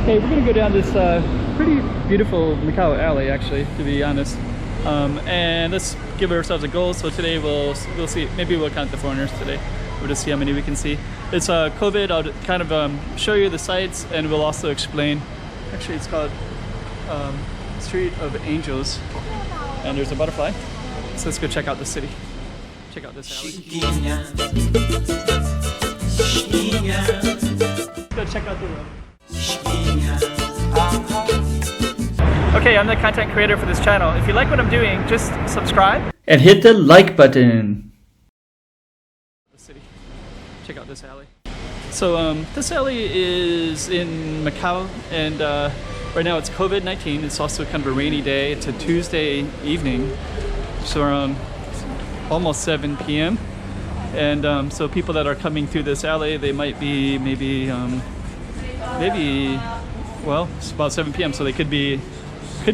Okay, we're gonna go down this pretty beautiful Macau alley, actually, to be honest. And let's give ourselves a goal. So today we'll see. Maybe we'll count the foreigners today. We'll just see how many we can see. It's COVID. I'll kind of show you the sights, and we'll also explain. Actually, it's called Street of Angels, and there's a butterfly. So let's go check out the city. Check out this alley. Let's go check out the road. Okay, I'm the content creator for this channel. If you like what I'm doing, just subscribe and hit the like button. The city. Check out this alley. So this alley is in Macau, and right now it's COVID-19. It's also kind of a rainy day. It's a Tuesday evening, so around almost 7 p.m. And so people that are coming through this alley, they might be maybe well, it's about 7 p.m. so they could be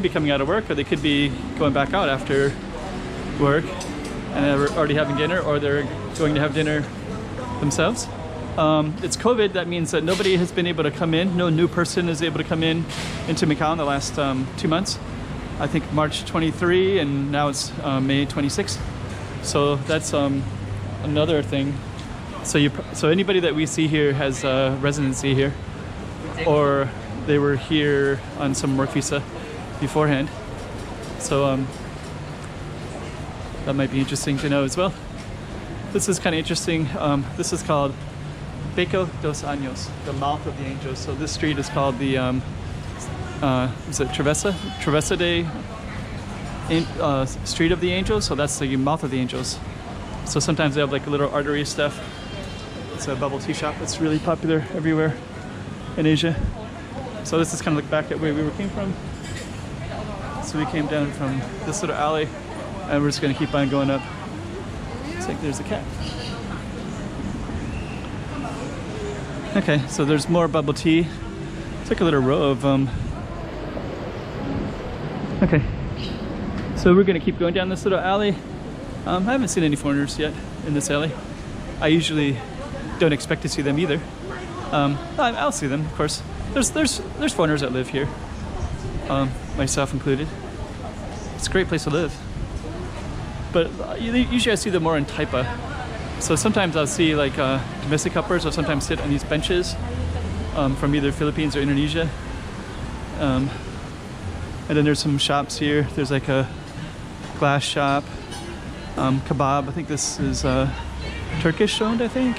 coming out of work, or they could be going back out after work and they're already having dinner, or they're going to have dinner themselves. It's COVID. That means that nobody has been able to come in. No new person is able to come into Macau in the last 2 months. I think March 23, and now it's May 26. So that's another thing. So anybody that we see here has residency here, or they were here on some work visa beforehand. So that might be interesting to know as well. This is kind of interesting. This is called Beco dos Años, the mouth of the angels. So this street is called the is it Travessa de Street of the Angels. So that's the mouth of the angels. So sometimes they have like a little artery stuff. It's a bubble tea shop that's really popular everywhere in Asia. So this is kind of look back at where we came from. So we came down from this little alley, and we're just going to keep on going up. Looks like there's a cat. Okay, so there's more bubble tea. It's like a little row of Okay, so we're going to keep going down this little alley. I haven't seen any foreigners yet in this alley. I usually don't expect to see them either. I'll see them, of course. There's foreigners that live here, myself included. It's a great place to live. But usually I see them more in Taipa. So sometimes I'll see like domestic helpers, or sometimes sit on these benches from either Philippines or Indonesia. And then there's some shops here. There's like a glass shop, kebab. I think this is Turkish owned, I think.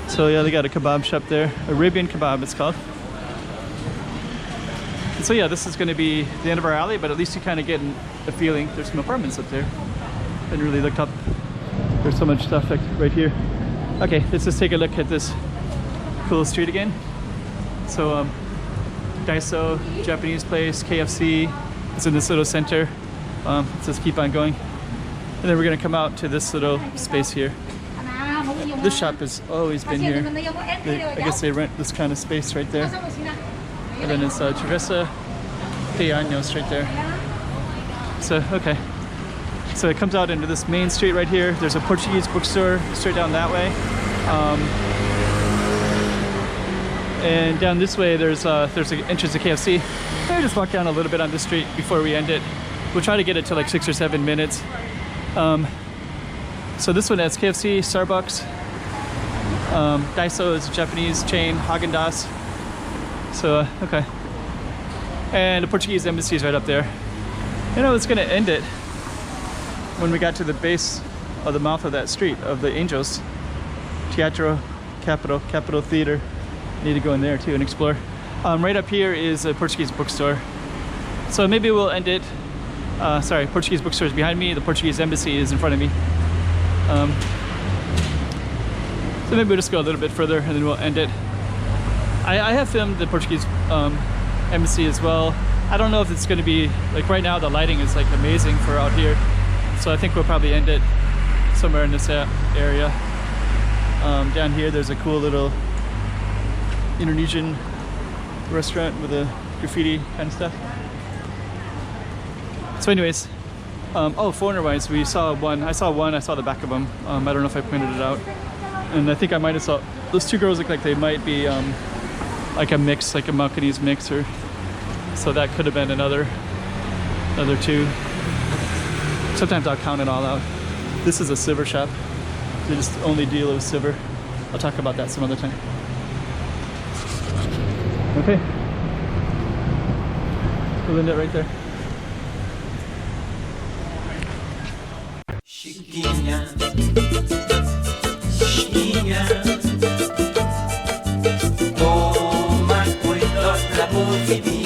So yeah, they got a kebab shop there. Arabian kebab, it's called. And so yeah, this is going to be the end of our alley, but at least you kind of get a feeling. There's some apartments up there. Didn't really look up. There's so much stuff like right here. Okay, let's just take a look at this cool street again. So Daiso, Japanese place, KFC. It's in this little center. Let's just keep on going. And then we're going to come out to this little space here. This shop has always been here. I guess they rent this kind of space right there. And then it's Travessa de Años right there. So, okay. So it comes out into this main street right here. There's a Portuguese bookstore straight down that way. And down this way, there's an entrance to KFC. Maybe just walk down a little bit on this street before we end it. We'll try to get it to like 6 or 7 minutes. So this one has KFC, Starbucks. Daiso is a Japanese chain, Haagen-Dazs. So, okay. And the Portuguese embassy is right up there. You know, it's gonna end it when we got to the base of the mouth of that street of the Angels. Teatro Capitol Theater. Need to go in there too and explore. Right up here is a Portuguese bookstore. So maybe we'll end it. Sorry, Portuguese bookstore is behind me. The Portuguese embassy is in front of me. So maybe we'll just go a little bit further and then we'll end it. I have filmed the Portuguese embassy as well. I don't know if it's going to be, like right now the lighting is like amazing for out here. So I think we'll probably end it somewhere in this area. Down here there's a cool little Indonesian restaurant with a graffiti kind of stuff. So anyways, oh, foreigner-wise, I saw the back of them. I don't know if I pointed it out. And I think I might have saw, those two girls look like they might be like a mix, like a Macanese mix, or so that could have been another two. Sometimes I'll count it all out. This is a silver shop. They just only deal with silver. I'll talk about that some other time. Okay. We'll end it right there. Chiquinha, Chiquinha, toma cuidado da boquinha.